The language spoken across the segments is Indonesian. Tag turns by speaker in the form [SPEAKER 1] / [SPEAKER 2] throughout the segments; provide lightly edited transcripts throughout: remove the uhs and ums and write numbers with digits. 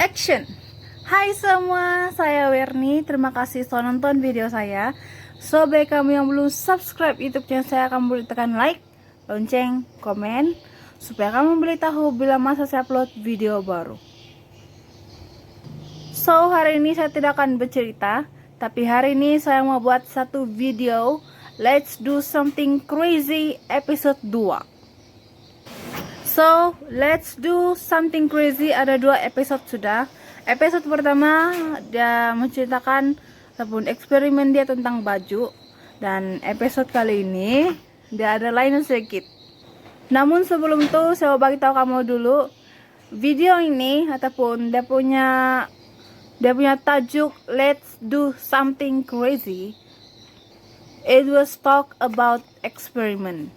[SPEAKER 1] Action. Hai semua, saya Werni. Terima kasih sudah nonton video saya. So, bagi kamu yang belum subscribe YouTube channel saya, kamu boleh tekan like, lonceng, komen, supaya kamu boleh tahu bila masa saya upload video baru. So, hari ini saya tidak akan bercerita, tapi hari ini saya mau buat satu video Let's Do Something Crazy episode 2. So, Let's Do Something Crazy ada 2 episode sudah. Episode pertama dia menceritakan ataupun eksperimen dia tentang baju, dan episode kali ini dia ada lain sedikit. Namun sebelum itu saya mau bagi tahu kamu dulu, video ini ataupun dia punya tajuk Let's Do Something Crazy. It was talk about experiment.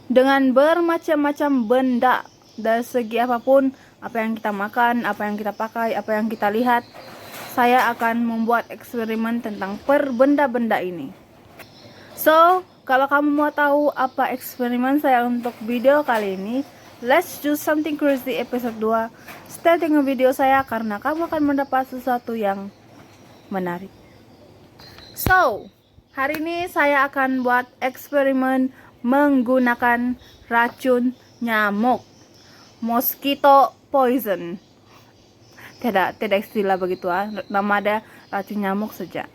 [SPEAKER 1] Dengan bermacam-macam benda dari segi apapun, apa yang kita makan, apa yang kita pakai, apa yang kita lihat, saya akan membuat eksperimen tentang benda-benda ini. So, kalau kamu mau tahu apa eksperimen saya untuk video kali ini, Let's Do Something Crazy episode 2, stay tengok video saya karena kamu akan mendapat sesuatu yang menarik. So, hari ini saya akan buat eksperimen menggunakan racun nyamuk, mosquito poison. Tidak istilah begitu, nama ada racun nyamuk saja.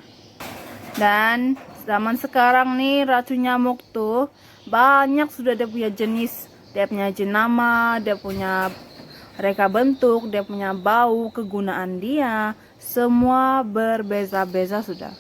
[SPEAKER 1] Dan zaman sekarang nih racun nyamuk tuh banyak sudah, dia punya jenis, dia punya jenama, dia punya reka bentuk, dia punya bau, kegunaan dia, semua berbeza-beza sudah.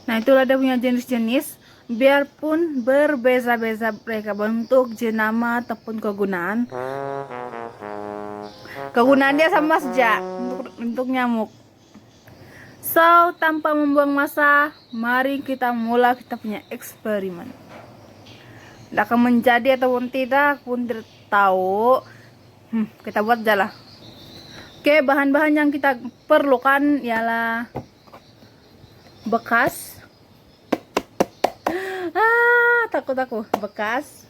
[SPEAKER 1] Nah, itulah dia punya jenis-jenis. Biarpun berbeza-beza mereka bentuk, jenama ataupun kegunaan dia sama saja untuk nyamuk. So, tanpa membuang masa, mari kita mulai kita punya eksperimen. Tidak akan menjadi ataupun tidak pun tidak tahu. Kita buat aja lah. Oke, bahan-bahan yang kita perlukan ialah bekas. Takut aku. Bekas.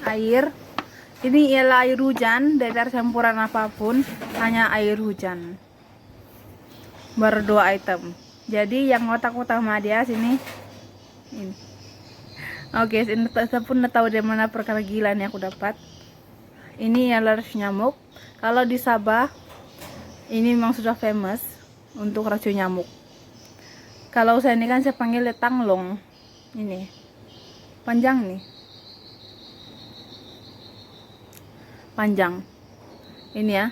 [SPEAKER 1] Air. Ini ialah air hujan, tidak ada campuran apapun, hanya air hujan. Baru 2 item. Jadi yang otak utama dia sini. Ini. Oke, ini saya pun tahu dari mana perkara gila yang aku dapat. Ini ialah racun nyamuk. Kalau di Sabah, ini memang sudah famous untuk racun nyamuk. Kalau saya ini kan saya panggil tanglong. Ini panjang nih, panjang. Ini ya,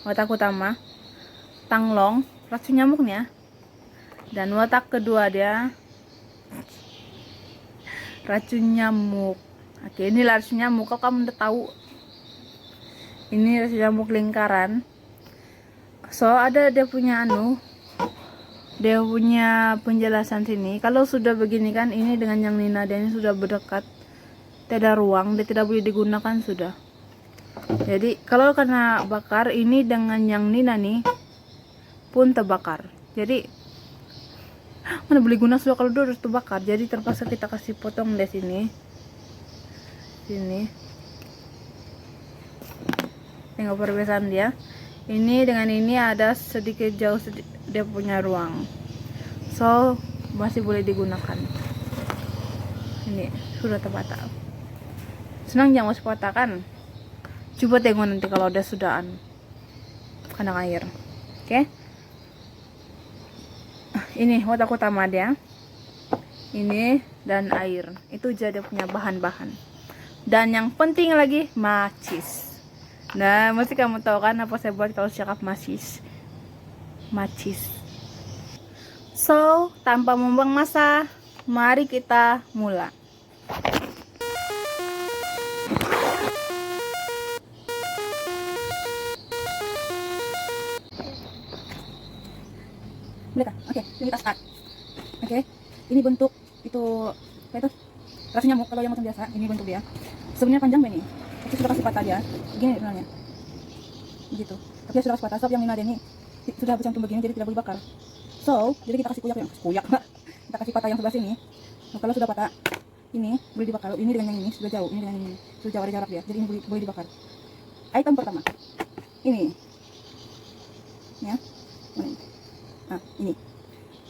[SPEAKER 1] watak utama tanglong racun nyamuknya. Dan watak kedua dia racun nyamuk. Oke, ini racun nyamuk. Kok kamu udah tahu? Ini racun nyamuk lingkaran. So, ada dia punya dia punya penjelasan sini. Kalau sudah begini kan, ini dengan yang Nina dan ini sudah berdekat, tidak ada ruang, dia tidak boleh digunakan sudah. Jadi kalau kena bakar, ini dengan yang Nina nih pun terbakar. Jadi mana boleh guna sudah kalau udah terbakar. Jadi terpaksa kita kasih potong di sini. Tengok perbedaan dia. Ini dengan ini ada sedikit jauh dia punya ruang, so masih boleh digunakan. Ini sudah terbata. Senang jangan masih patah kan? Coba tengok nanti kalau udah sudahan kena air. Oke. Ini watak utama dia. Ini dan air. Itu jadi punya bahan-bahan. Dan yang penting lagi macis. Nah, mesti kamu tahu kan apa saya buat kalau cakap macis. macis. So, tanpa membuang masa, mari kita mulai. Boleh kah? Oke, ini kita start. Oke, ini bentuk itu apa itu? Rasa nyamuk. Kalau yang macam biasa, ini bentuk dia. Sebenarnya panjang ini. Tapi sudah kasih patah dia. Begini sebenarnya. Begitu. Tapi sudah kasih patah. Sebab yang ini ada ini sudah bercantum begini, jadi tidak boleh bakar. So, jadi kita kasih kuyak kita kasih patah yang sebelah sini. Nah, kalau sudah patah, ini boleh dibakar. Ini dengan yang ini sudah jauh. Ini dengan yang ini sudah jauh, ada jarak dia. Jadi ini boleh dibakar. Item pertama. Ini. Ya. Nah,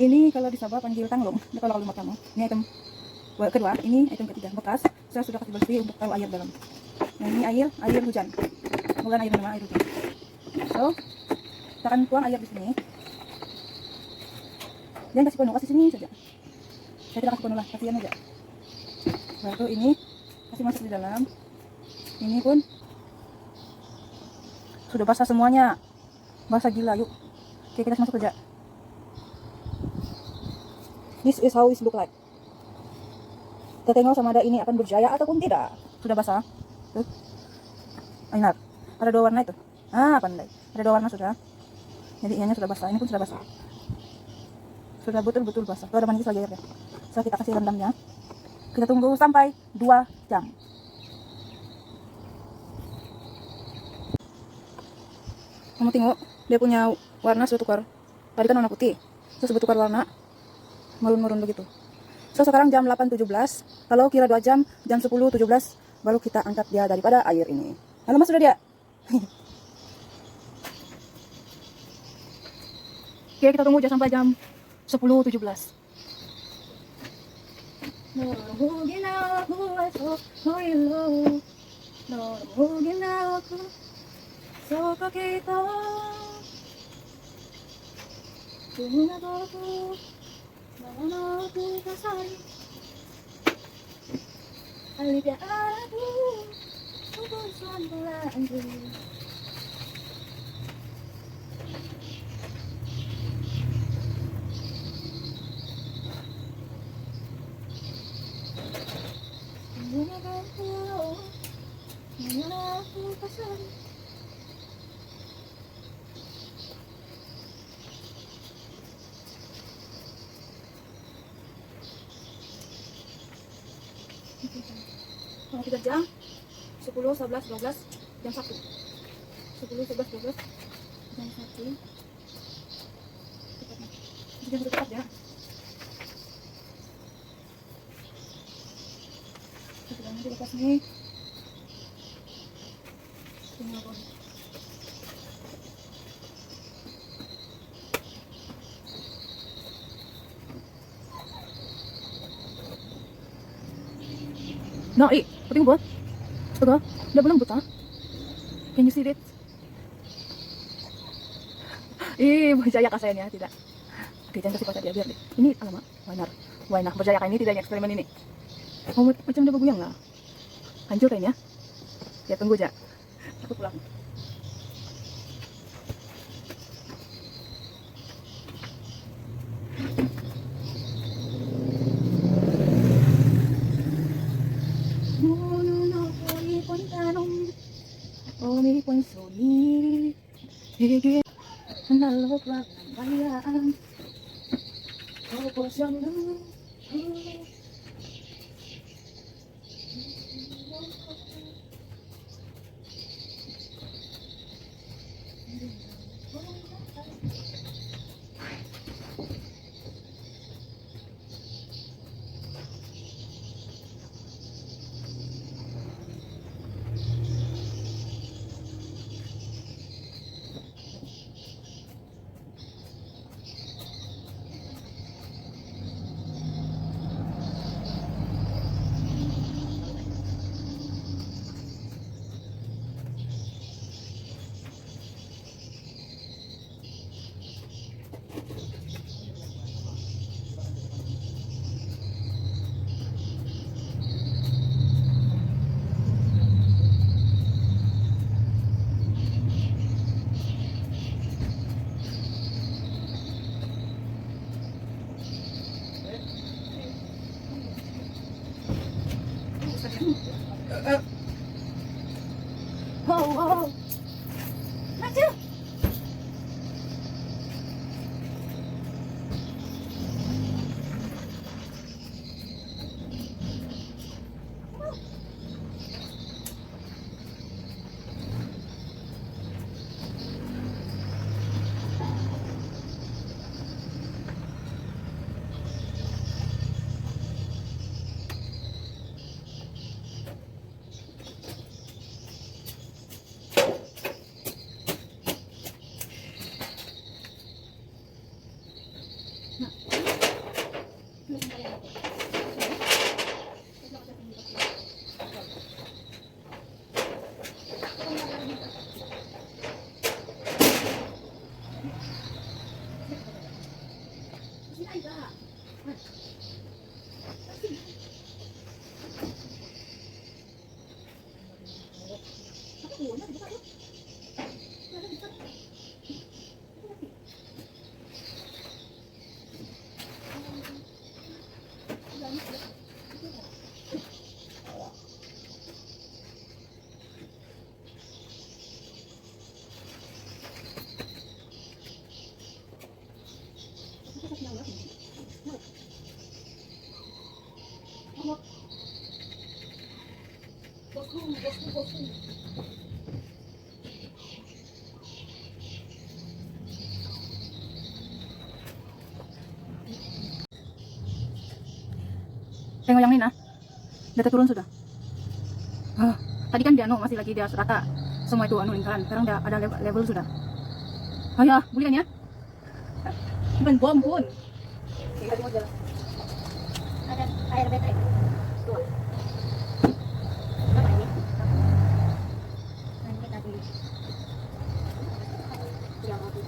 [SPEAKER 1] ini kalau di Sabah panggil tanglong. Ini kalau lumut kamu. Ini item kedua, ini item ketiga. Bekas saya sudah kasih bersih untuk taruh air dalam. Nah, ini air hujan. Bukan air minum, air hujan. So, kita akan tuang air di sini. Jangan kasih penuh, kasih sini saja. Saya tidak kasih penuh lah, kasihan aja. Lalu ini kasih masuk di dalam. Ini pun sudah basah semuanya. Basah gila, yuk. Oke, kita masuk saja. This is how it look like. Kita tengok sama ada ini akan berjaya ataupun tidak. Sudah basah. Tuh. Enak. Ada dua warna itu. Pandai. Ada dua warna sudah. Jadi ianya sudah basah. Ini pun sudah basah. Sudah betul-betul basah. Tuh ada manis lagi airnya. So kita kasih rendamnya. Kita tunggu sampai 2 jam. Kamu tengok, dia punya warna sudah tukar. Tadi kan warna putih. Terus bertukar warna. Merun-merun begitu. So sekarang jam 8.17. Kalau kira 2 jam, jam 10.17 baru kita angkat dia daripada air ini. Halo mas, sudah dia. Oke, kita tunggu sampai jam 10.17. Kalau 3 jam 10, 11, 12 jam 1 10, 11, 12 jam 1 jam 1 tepat ya. Sekarang dilepas nih. No, puting buat. Astaga, udah belum buta. Can you see it? Berjaya kasihnya tidak. Oke, jangan kasih patah dia, biar deh. Ini alamak, Wainar. Berjaya ini tidak eksperimen ini. Oh, macam udah bergoyang lah. Hancur kayaknya. Ya tunggu aja. Aku pulang. aja. Tengok yang ini nah, data turun sudah. Tadi kan dia masih lagi dia rata semua itu lingkaran. Sekarang udah ada level sudah. Ayo, bulian ya. Bukan bom pun. Tinggal di model. Ada air baterai. Tuh. Apa ini? Nanti tadi. Ya, mati.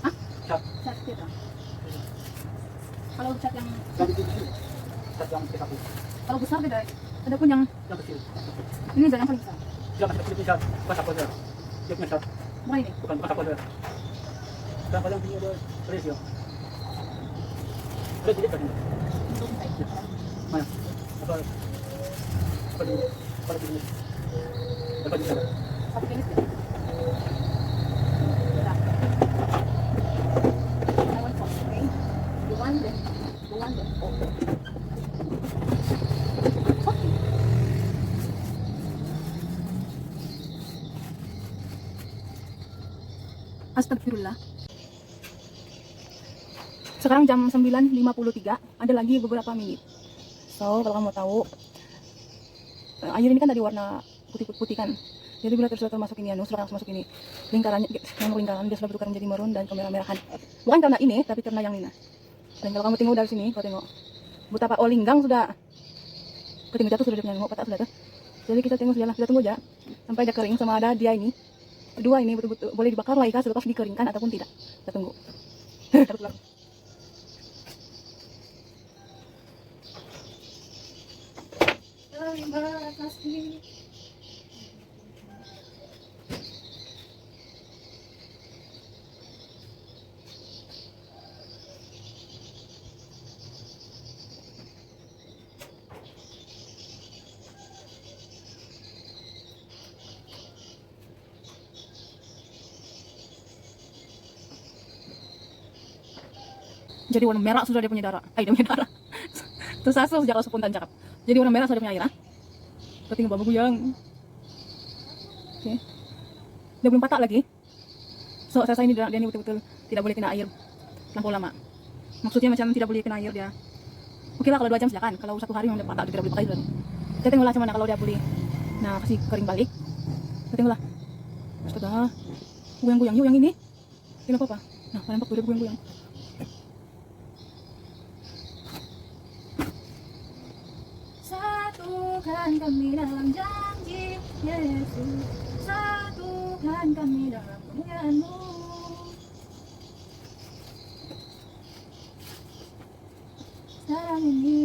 [SPEAKER 1] Hah? Cat kita. Kalau cat yang kalau besar beda. Ada pun yang
[SPEAKER 2] kecil.
[SPEAKER 1] ini yang paling besar.
[SPEAKER 2] Dia masih kecil cat, bukan sapu dia. Dia punya cat,
[SPEAKER 1] Mana ini?
[SPEAKER 2] bukan sapu dia. Dan paling tinggi dia presio. Dia tidak kan? Mana? Apa? Apa dulu? Apa dulu? Apa dulu?
[SPEAKER 1] Satu jenis ya. Astagfirullah. Sekarang jam 9.53, ada lagi beberapa menit. So, kalau kamu mau tahu, air ini kan tadi warna putih-putih kan. Jadi bila sudah termasuk ini sudah masuk ini lingkarannya, nomor lingkaran dia sudah bertukar menjadi merun dan kemerah-merahan. Bukan karena ini, tapi karena yang ini. Dan kalau kamu tengok dari sini, kau tengok betapa linggang sudah ketinggian jatuh sudah dia nengok patah sudah tuh. Jadi kita tengok sajalah, kita tunggu aja sampai dia kering sama ada dia ini. Kedua ini betul-betul boleh dibakar lagi kah selepas dikeringkan ataupun tidak. Kita tunggu. Jadi warna merah sudah dia punya darah. Dia punya darah. Terus asal sejak spontan cakap. Jadi warna merah sudah punya air. Kita tinggal bawa goyang. Oke. Dia belum patah lagi. So, saya ini dia ini betul-betul tidak boleh kena air terlalu lama. Maksudnya macam tidak boleh kena air dia. Oke lah kalau 2 jam silakan. Kalau 1 hari yang patah tidak boleh pakai lagi. Kita tengoklah macam mana kalau dia boleh. Nah, kasih kering balik. Kita tengoklah. Astaga. Goyang-goyang yuk yang ini. Tidak apa-apa. Nah, nampak udah goyang-goyang. Satukan kami dalam janji Yesus, satukan kami dalam kemuliaan-Mu. Sekarang ini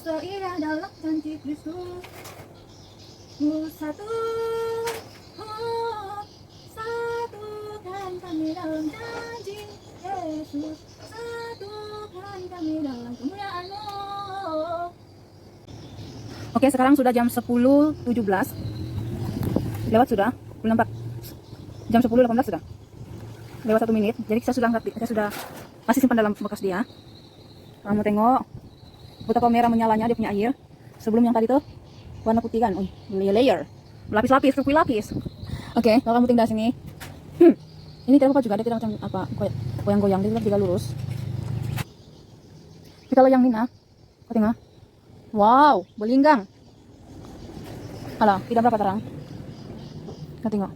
[SPEAKER 1] seindah dalam janji Kristus. Satu, oh, satukan kami dalam janji Yesus. Satukan kami dalam kemuliaan-Mu. Oke, sekarang sudah jam 10.17. Lewat sudah, belum nampak. Jam 10.18 sudah. Lewat 1 menit. Jadi saya sudah masih simpan dalam bekas dia. Kamu tengok betapa merah menyalanya dia punya air. Sebelum yang tadi tuh warna putih kan. Layer. Berlapis-lapis, berlapis. Oke, kalau kamu tinggal sini. Ini tidak apa juga, dia tidak macam apa, goyang-goyang, dia tidak lurus. Tapi kalau yang Nina, kau tengok. Wow, berlinggang. Alah, tidak berapa terang. Kau tengok.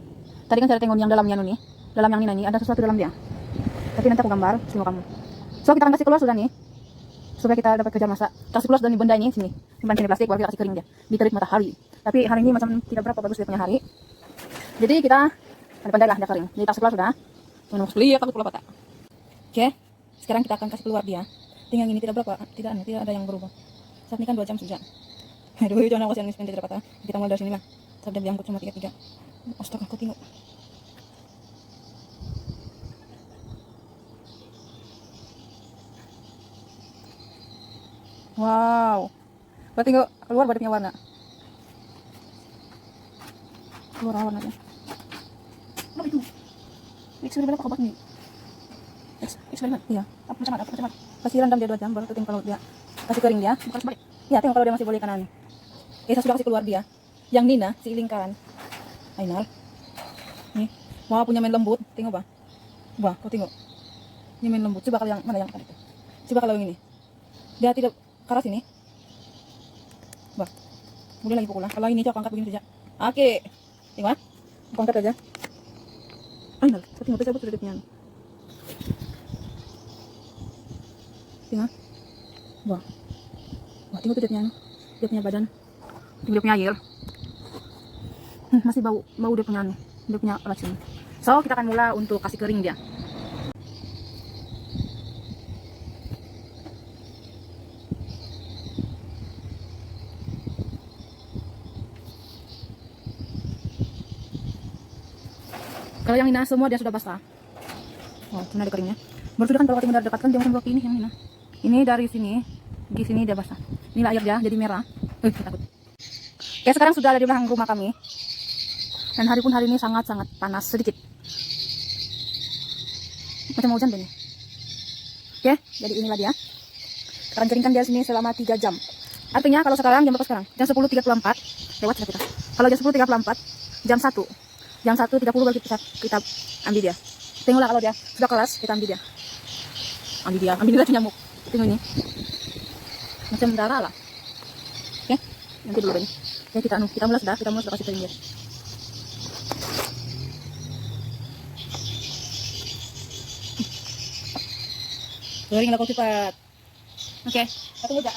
[SPEAKER 1] Tadi kan saya tengok yang dalamnya nih. Dalam yang Nina nih, ada sesuatu dalam dia. Tapi nanti aku gambar, tengok kamu. So, kita akan kasih keluar sudah nih. Supaya kita dapat kejar masak. Kasih keluar dari benda ini, sini. Simpan sini plastik, baru kita kasih kering dia. Diterik matahari. Tapi hari ini macam tidak berapa bagus dia punya hari. Jadi kita pandai lah dia kering. Jadi kasih keluar sudah. Menunggu sekali ya, takut pula patah. Oke, sekarang kita akan kasih keluar dia. Tinggal ini tidak berapa, tidak ada yang berubah. Saat ini kan 2 jam sudah. Aduh, jangan kasihan miskin tidak patah. Kita mulai dari sini lah. Sampai dia diangkut cuma 3. Astaga, aku tengok. Wow. Berarti nggak keluar badannya warna. Keluar warnanya. Apa itu? Eksperimen apa obat nih? Eksperimen. Iya. Apa macam? Kasih rendam dia 2 jam baru tengok kalau dia kasih kering dia. Bukan sebalik. Iya, tengok kalau dia masih boleh kanan. Saya sudah kasih keluar dia. Yang Nina, si lingkaran. Ainal. Nih. Wah, punya main lembut. Tengok, Bah. Wah, kau tengok. Ini main lembut. Coba kalau yang mana yang tadi itu. Coba kalau yang ini. Dia tidak keras ini. Bah. Kemudian lagi pukulan. Kalau ini coba angkat begini saja. Oke. Tengok, ah. Aku angkat aja. Ainal, kau tengok saya sudah punya. Tengok. Wah. Wah, tengok tuh dia punya badan. Dia punya air. Masih bau dia punya racun. So, kita akan mulai untuk kasih kering dia. Kalau yang Nina semua dia sudah basah. Oh, cuma ada keringnya. Baru sudah kan kalau kita dekatkan dia macam blok ini yang Nina. Ini dari sini, di sini dia basah. Ini air dia jadi merah. Takut. Ya, sekarang sudah ada di belakang rumah kami. Dan hari ini sangat-sangat panas sedikit. Macam mau hujan deh nih. Oke, jadi inilah dia. Akan keringkan dia sini selama 3 jam. Artinya kalau sekarang jam berapa sekarang? Jam 10.34 lewat sudah kita. Kalau jam 10.34 jam 1. Jam 1.30 baru kita ambil dia. Tengoklah kalau dia sudah keras, kita ambil dia. Ambil dia nyamuk. Tengok ini. Macam darah lah. Oke, nanti dulu ini. Oke, kita mulai sudah kasih kering dia. Keringlah kau cepat. Oke, kita tunggu aja.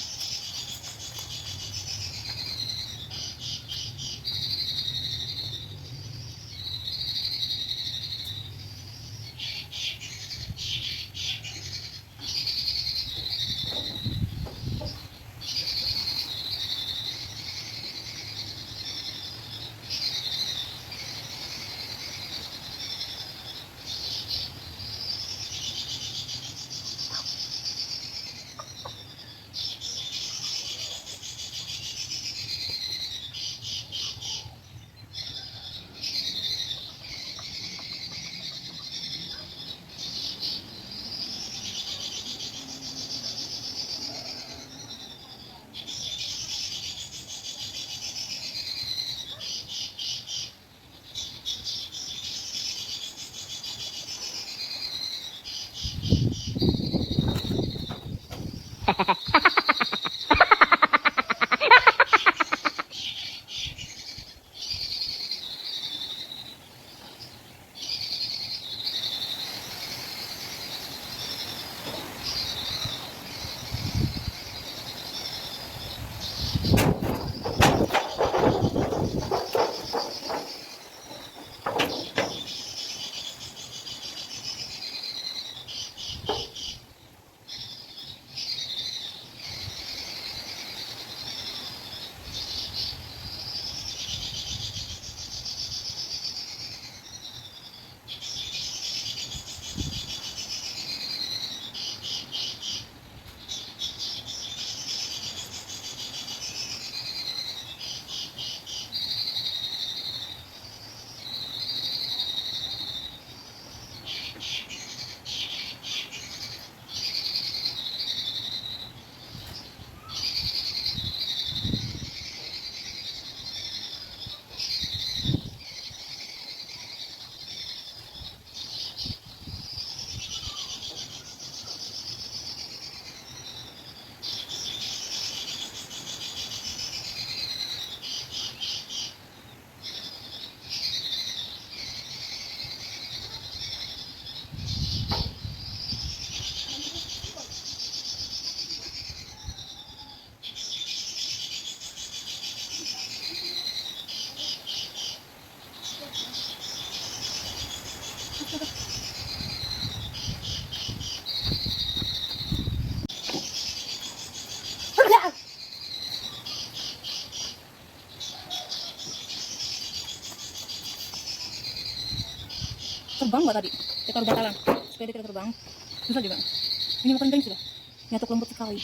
[SPEAKER 1] terbang nggak tadi? Kita taruh batalan supaya dia tidak terbang. Susah juga. Ini bukan kering sudah. Nyatuk lembut sekali.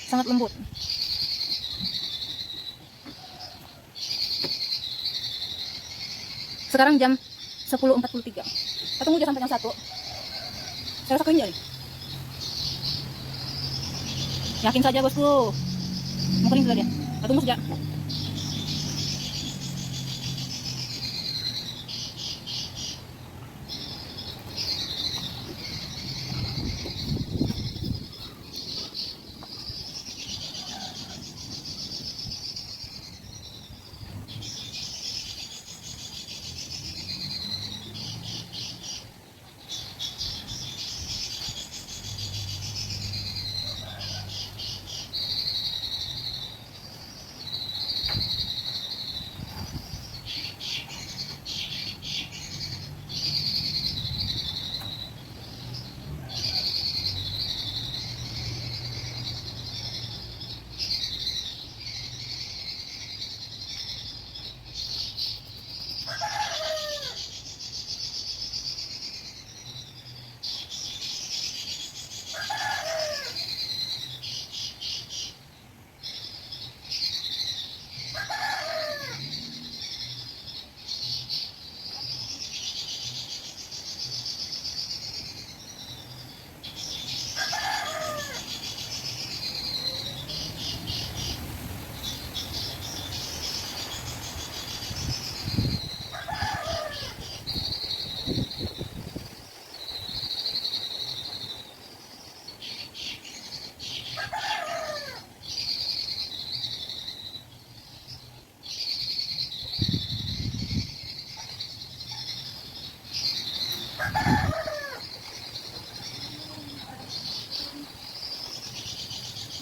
[SPEAKER 1] Sangat lembut. Sekarang jam 10.43. Kita tunggu dia sampai jam 1. Saya rasa kering nih. Yakin saja bosku. Mau kering sudah dia. Kita tunggu saja.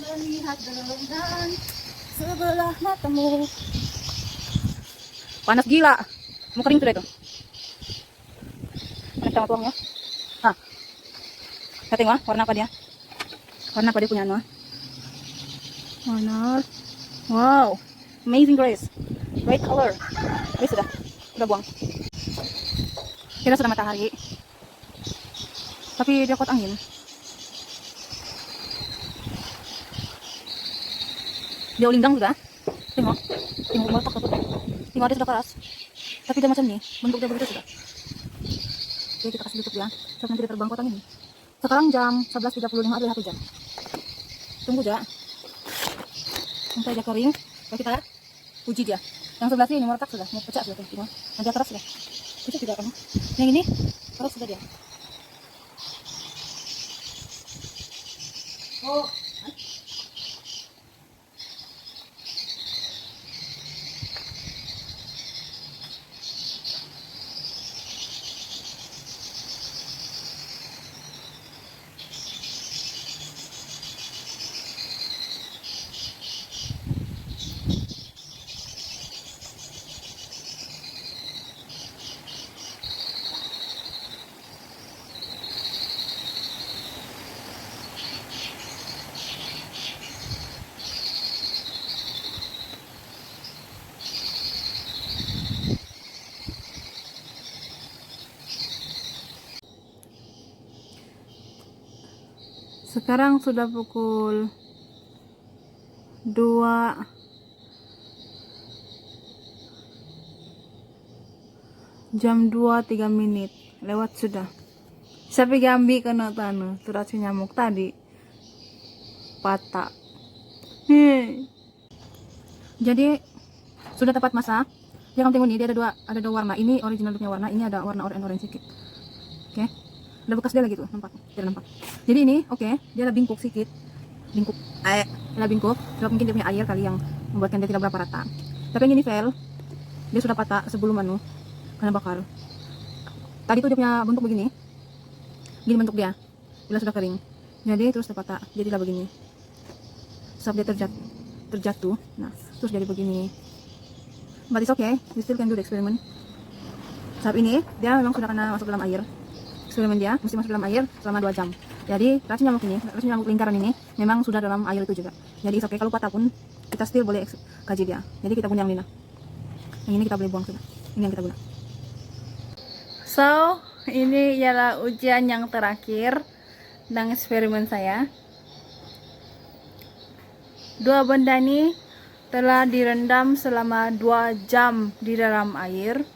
[SPEAKER 1] Melihat dengan sebelah matamu. Panas gila. Mau kering sudah itu. Panas sama tuangnya. Hah. Kita tengok warna apa dia. Warna apa dia punya anu. Panas. Wow. Amazing Grace. Great color. Ini sudah. Udah buang. Kita sudah matahari. Tapi dia kuat angin. Dia ulinggang sudah. Tengok. Tengok meletak tuh. Tengok dia sudah keras. Tapi dia macam ni. Bentuk dia begitu sudah. Oke, kita kasih tutup dia. Sebab nanti dia terbang kuat angin. Sekarang jam 11.35 adalah 1 jam. Tunggu aja. Sampai dia kering. Lalu kita uji dia. Yang sebelah sini meletak sudah. Mau pecah sudah. Tengok. Nanti keras sudah. Pecah tidak kan? Yang ini keras sudah dia. Oh. Sekarang sudah pukul 2 jam 2.03 lewat sudah. Sapi gambi kena tanah sudah si nyamuk tadi patah. Jadi sudah tepat masak. Ya kamu tengok nih, dia ada dua warna. Ini original punya warna, ini ada warna orange sedikit. Oke. Ada bekas dia lagi tuh, nampak? Tidak nampak. Jadi ini, oke, dia ada bingkuk sedikit. Bingkuk. Ada bingkuk. Sebab mungkin dia punya air kali yang membuatkan dia tidak berapa rata. Tapi yang ini fail. Dia sudah patah sebelum karena bakar. Tadi tuh dia punya bentuk begini. Gini bentuk dia. Bila sudah kering. Jadi terus dia patah. Jadilah begini. Sebab dia terjatuh. Nah, terus jadi begini. But it's okay. We still can do the experiment. Sebab ini dia memang sudah kena masuk dalam air. Eksperimen dia mesti masuk dalam air selama 2 jam. Jadi racun nyamuk lingkaran ini memang sudah dalam air itu juga. Jadi oke, kalau patah pun kita still boleh kaji dia. Jadi kita punya yang ini. Yang ini kita boleh buang sudah. Ini yang kita guna. So, ini ialah ujian yang terakhir dan eksperimen saya. Dua benda ini telah direndam selama 2 jam di dalam air.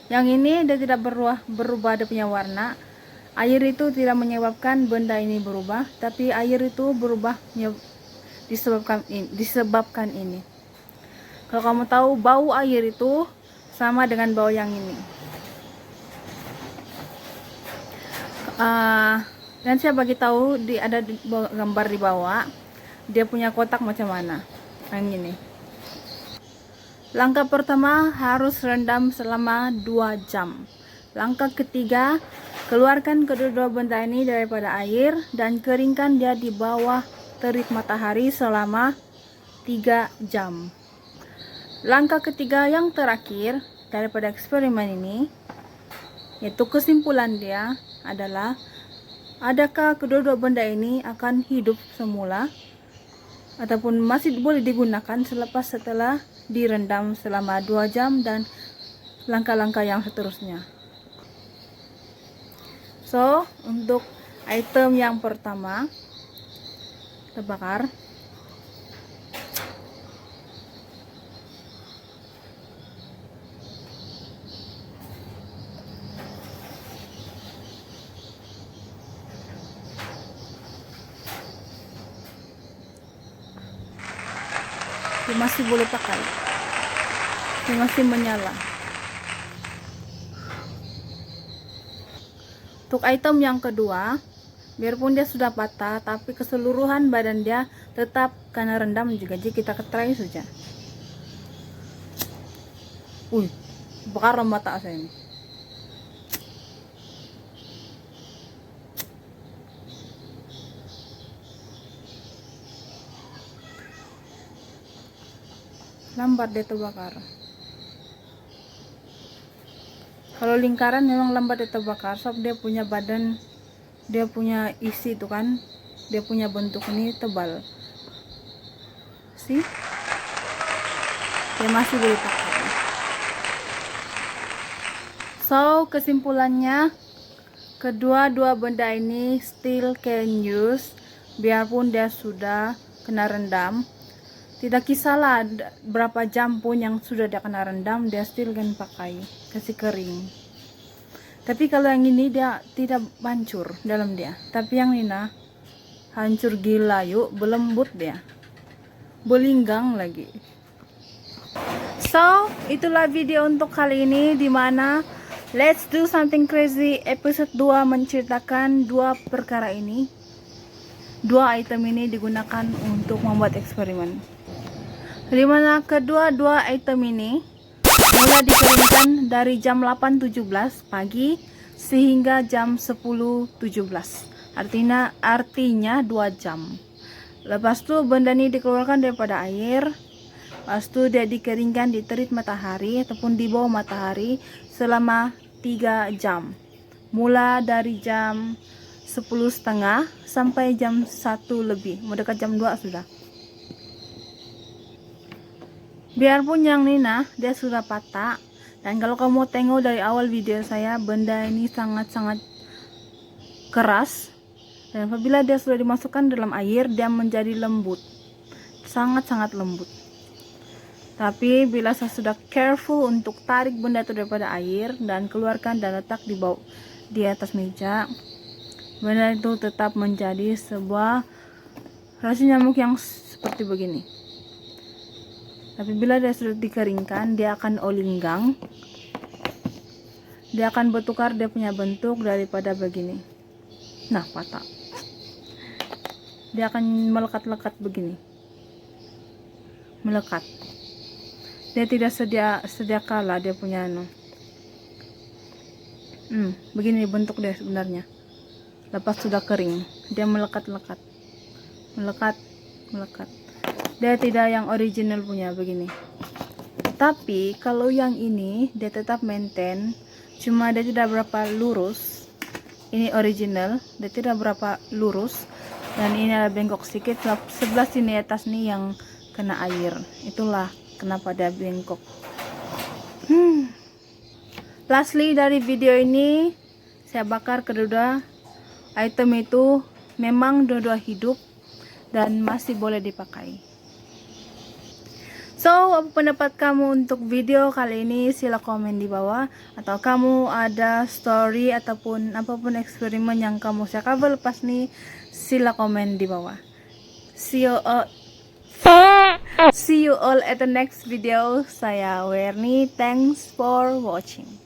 [SPEAKER 1] Yang ini dia tidak berubah dia punya warna. Air itu tidak menyebabkan benda ini berubah, tapi air itu berubah disebabkan ini. Kalau kamu tahu, bau air itu sama dengan bau yang ini. Dan saya bagi tahu ada gambar di bawah, dia punya kotak macam mana. Yang ini. Langkah pertama harus rendam selama 2 jam. Langkah ketiga, keluarkan kedua benda ini daripada air dan keringkan dia di bawah terik matahari selama 3 jam. Langkah ketiga yang terakhir daripada eksperimen ini, yaitu kesimpulan dia adalah, adakah kedua benda ini akan hidup semula ataupun masih boleh digunakan setelah direndam selama 2 jam dan langkah-langkah yang seterusnya. So, untuk item yang pertama, terbakar. Dia masih boleh pakai, dia masih menyala. Untuk item yang kedua, biarpun dia sudah patah, tapi keseluruhan badan dia tetap kena rendam juga. Jadi kita try saja. Bakar mata saya ini. Lambat dia terbakar. Kalau lingkaran memang lambat dia terbakar, sebab dia punya badan, dia punya isi itu kan, dia punya bentuk ini tebal. See? Dia masih boleh pakai. So, kesimpulannya, kedua benda ini still can use, biarpun dia sudah kena rendam. Tidak kisahlah berapa jam pun yang sudah dia kena rendam, dia still kan pakai, kasih kering. Tapi kalau yang ini dia tidak hancur dalam dia, tapi yang ini hancur gila yuk, berlembut dia, belinggang lagi. So, itulah video untuk kali ini, dimana Let's Do Something Crazy episode 2 menceritakan 2 perkara ini. 2 item ini digunakan untuk membuat eksperimen, dimana kedua item ini mulai dikeringkan dari jam 8.17 pagi sehingga jam 10.17. Artinya 2 jam. Lepas itu benda ini dikeluarkan daripada air. Lepas itu dia dikeringkan di terik matahari ataupun di bawah matahari selama 3 jam. Mula dari jam 10.30 sampai jam 1 lebih. Mau dekat jam 2 sudah. Biarpun yang Nina dia sudah patah, dan kalau kamu tengok dari awal video saya, benda ini sangat-sangat keras, dan apabila dia sudah dimasukkan dalam air, dia menjadi lembut, sangat-sangat lembut. Tapi bila saya sudah careful untuk tarik benda itu daripada air dan keluarkan dan letak di atas meja, benda itu tetap menjadi sebuah rasi nyamuk yang seperti begini. Tapi bila dia sudah dikeringkan, dia akan olinggang. Dia akan bertukar dia punya bentuk daripada begini. Nah, patah. Dia akan melekat-lekat begini. Melekat. Dia tidak sedia kala dia punya begini bentuk dia sebenarnya. Lepas sudah kering, dia melekat-lekat. Melekat. Dia tidak yang original punya begini. Tapi kalau yang ini dia tetap maintain, cuma dia tidak berapa lurus. Ini original, dia tidak berapa lurus, dan ini ada bengkok sedikit. Sebelah sini atas nih yang kena air. Itulah kenapa dia bengkok. Lastly, dari video ini saya bakar kedua item itu memang dua-dua hidup dan masih boleh dipakai. So, apa pendapat kamu untuk video kali ini? Sila komen di bawah. Atau kamu ada story ataupun apapun eksperimen yang kamu saya cover lepas nih, sila komen di bawah. See you all at the next video. Saya Werni. Thanks for watching.